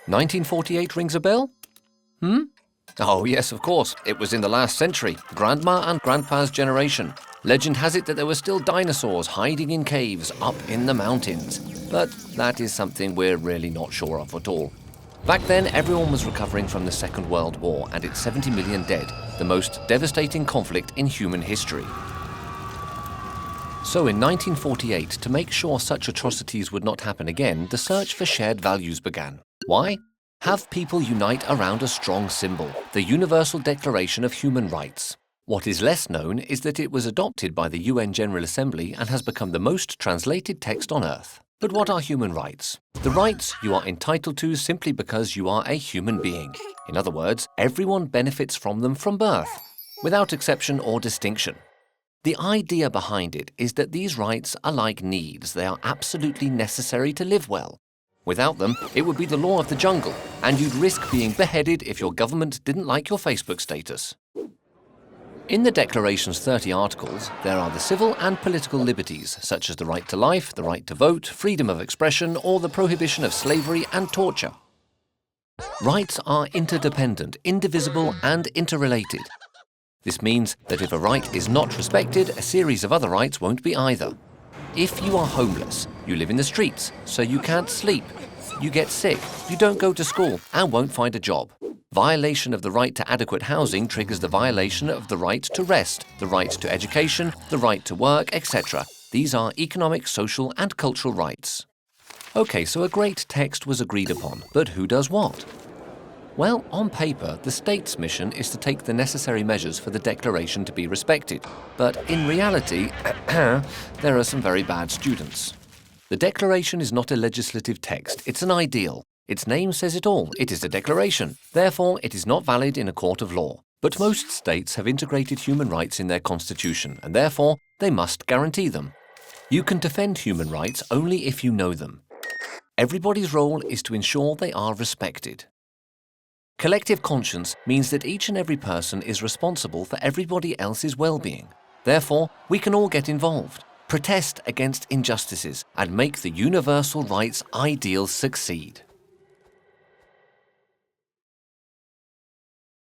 1948 rings a bell? Oh, yes, of course. It was in the last century. Grandma and Grandpa's generation. Legend has it that there were still dinosaurs hiding in caves up in the mountains. But that is something we're really not sure of at all. Back then, everyone was recovering from the Second World War and its 70 million dead, the most devastating conflict in human history. So in 1948, to make sure such atrocities would not happen again, the search for shared values began. Why? Have people unite around a strong symbol, the Universal Declaration of Human Rights. What is less known is that it was adopted by the UN General Assembly and has become the most translated text on Earth. But what are human rights? The rights you are entitled to simply because you are a human being. In other words, everyone benefits from them from birth, without exception or distinction. The idea behind it is that these rights are like needs. They are absolutely necessary to live well. Without them, it would be the law of the jungle, and you'd risk being beheaded if your government didn't like your Facebook status. In the Declaration's 30 articles, there are the civil and political liberties, such as the right to life, the right to vote, freedom of expression, or the prohibition of slavery and torture. Rights are interdependent, indivisible, and interrelated. This means that if a right is not respected, a series of other rights won't be either. If you are homeless, you live in the streets, so you can't sleep. You get sick, you don't go to school, and won't find a job. Violation of the right to adequate housing triggers the violation of the right to rest, the right to education, the right to work, etc. These are economic, social, and cultural rights. Okay, so a great text was agreed upon, but who does what? Well, on paper, the state's mission is to take the necessary measures for the Declaration to be respected. But in reality, there are some very bad students. The Declaration is not a legislative text, it's an ideal. Its name says it all, it is a declaration. Therefore, it is not valid in a court of law. But most states have integrated human rights in their constitution, and therefore, they must guarantee them. You can defend human rights only if you know them. Everybody's role is to ensure they are respected. Collective conscience means that each and every person is responsible for everybody else's well-being. Therefore, we can all get involved, protest against injustices, and make the universal rights ideal succeed.